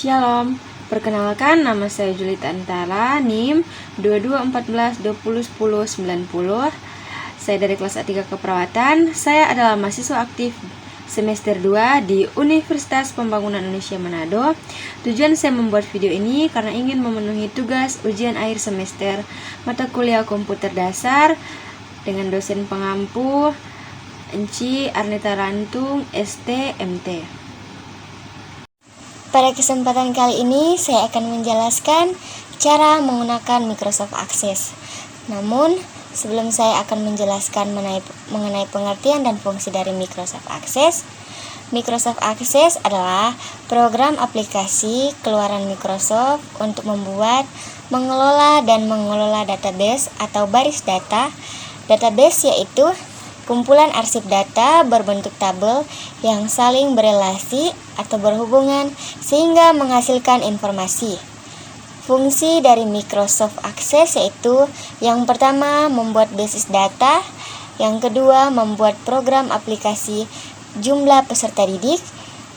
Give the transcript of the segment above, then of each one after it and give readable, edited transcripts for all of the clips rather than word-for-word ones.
Shalom, perkenalkan nama saya Julita Antara, NIM 2214201090. Saya dari kelas A3 Keperawatan. Saya adalah mahasiswa aktif semester 2 di Universitas Pembangunan Indonesia Manado. Tujuan saya membuat video ini karena ingin memenuhi tugas ujian akhir semester mata kuliah komputer dasar dengan dosen pengampu Enci Arneta Rantung, ST, MT. Pada kesempatan kali ini saya akan menjelaskan cara menggunakan Microsoft Access. Namun, sebelum saya akan menjelaskan mengenai pengertian dan fungsi dari Microsoft Access adalah program aplikasi keluaran Microsoft untuk membuat, mengelola, dan mengelola database atau baris data. Database yaitu kumpulan arsip data berbentuk tabel yang saling berelasi atau berhubungan sehingga menghasilkan informasi. Fungsi dari Microsoft Access yaitu yang pertama membuat basis data, yang kedua membuat program aplikasi jumlah peserta didik,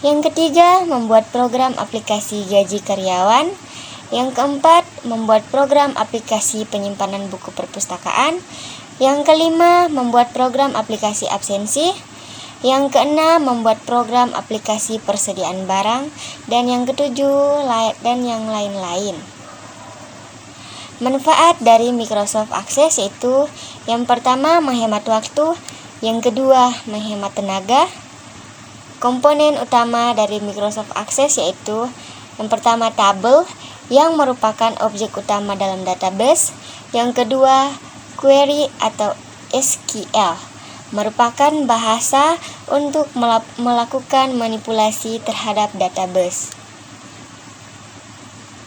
yang ketiga membuat program aplikasi gaji karyawan, yang keempat membuat program aplikasi penyimpanan buku perpustakaan, yang kelima, membuat program aplikasi absensi. Yang keenam, membuat program aplikasi persediaan barang. Dan yang ketujuh, dan yang lain-lain. Manfaat dari Microsoft Access yaitu yang pertama, menghemat waktu. Yang kedua, menghemat tenaga. Komponen utama dari Microsoft Access yaitu yang pertama, tabel, yang merupakan objek utama dalam database. Yang kedua, query atau SQL merupakan bahasa untuk melakukan manipulasi terhadap database.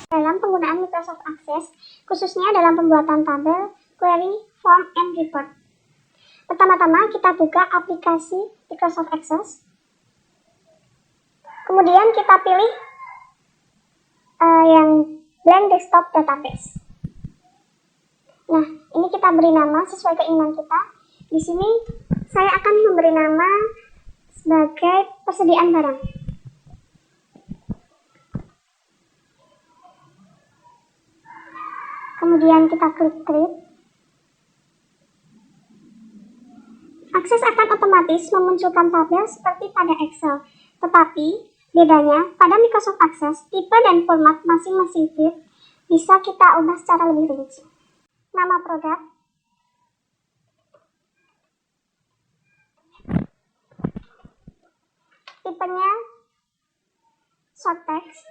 Dalam penggunaan Microsoft Access, khususnya dalam pembuatan tabel, query, form, and report. Pertama-tama kita buka aplikasi Microsoft Access. Kemudian kita pilih yang Blank Desktop Database. Nah, ini kita beri nama sesuai keinginan kita. Di sini saya akan memberi nama sebagai persediaan barang. Kemudian kita klik Create. Akses akan otomatis memunculkan tabel seperti pada Excel. Tetapi, bedanya pada Microsoft Access, tipe dan format masing-masing field bisa kita ubah secara lebih rinci. Nama produk, tipenya short text.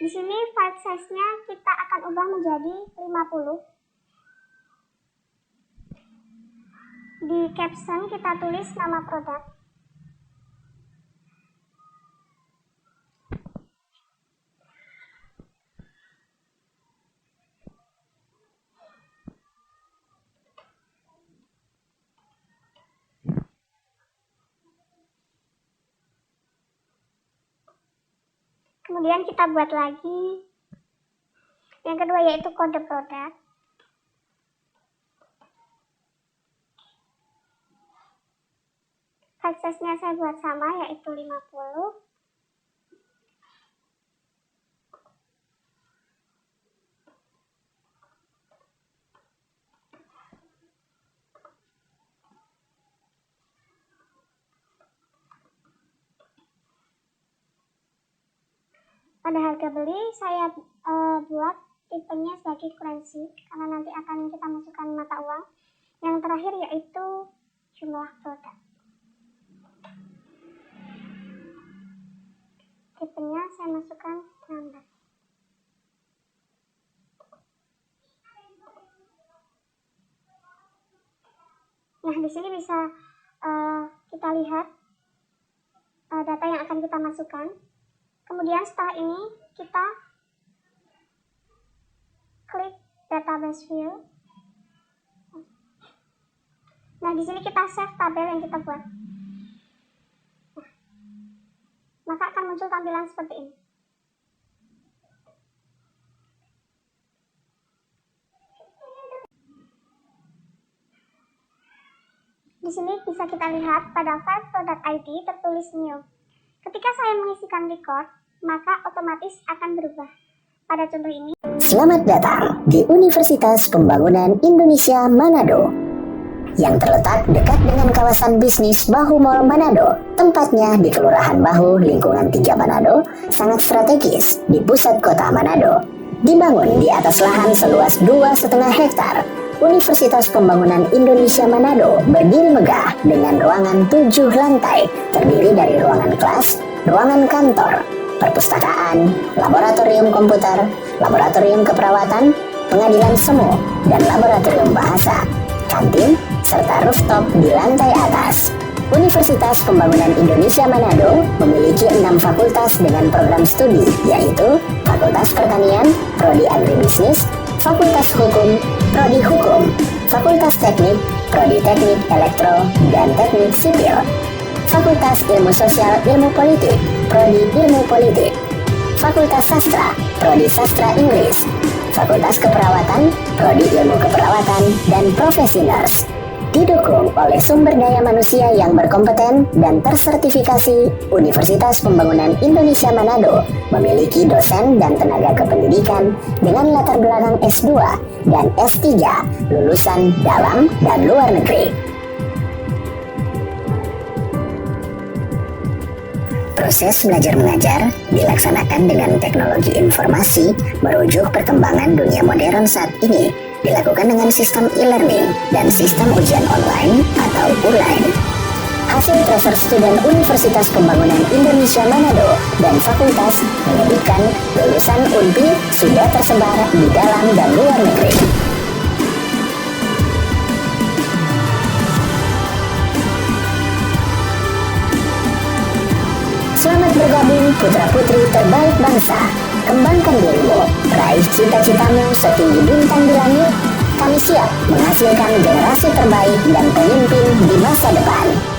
Di sini file size-nya kita akan ubah menjadi 50. Di caption kita tulis nama produk. Kemudian kita buat lagi yang kedua yaitu kode produk. File size-nya saya buat sama yaitu 50. Pada harga beli saya buat tipenya sebagai currency karena nanti akan kita masukkan mata uang. Yang terakhir yaitu jumlah produk. Tipenya saya masukkan number. Nah, di sini bisa kita lihat data yang akan kita masukkan. Kemudian setelah ini kita klik database view. Nah, di sini kita save tabel yang kita buat. Nah, maka akan muncul tampilan seperti ini. Di sini bisa kita lihat pada file product ID tertulis new. Ketika saya mengisikan record, maka otomatis akan berubah. Pada contoh ini, Selamat datang di Universitas Pembangunan Indonesia Manado yang terletak dekat dengan kawasan bisnis Bahu Mall Manado. Tempatnya di Kelurahan Bahu, lingkungan 3 Manado, sangat strategis di pusat kota Manado. Dibangun di atas lahan seluas 2,5 hektar, Universitas Pembangunan Indonesia Manado berdiri megah dengan ruangan 7 lantai, terdiri dari ruangan kelas, ruangan kantor, perpustakaan, laboratorium komputer, laboratorium keperawatan, pengadilan semu, dan laboratorium bahasa, kantin, serta rooftop di lantai atas. Universitas Pembangunan Indonesia Manado memiliki 6 fakultas dengan program studi, yaitu Fakultas Pertanian, Prodi Agribisnis, Fakultas Hukum, Prodi Hukum, Fakultas Teknik, Prodi Teknik Elektro dan Teknik Sipil, Fakultas Ilmu Sosial Ilmu Politik, Prodi Ilmu Politik, Fakultas Sastra, Prodi Sastra Inggris, Fakultas Keperawatan, Prodi Ilmu Keperawatan, dan Profesi Nurse. Didukung oleh sumber daya manusia yang berkompeten dan tersertifikasi, Universitas Pembangunan Indonesia Manado memiliki dosen dan tenaga kependidikan dengan latar belakang S2 dan S3 lulusan dalam dan luar negeri. Proses belajar mengajar dilaksanakan dengan teknologi informasi merujuk perkembangan dunia modern saat ini, dilakukan dengan sistem e-learning dan sistem ujian online atau ULAIN. Hasil transfer student Universitas Pembangunan Indonesia Manado dan fakultas menyebutkan lulusan UNPI sudah tersebar di dalam dan luar negeri. Selamat bergabung putra-putri terbaik bangsa. Kembangkan dirimu, raih cita-citamu setinggi bintang di langit. Kami siap menghasilkan generasi terbaik dan pemimpin di masa depan.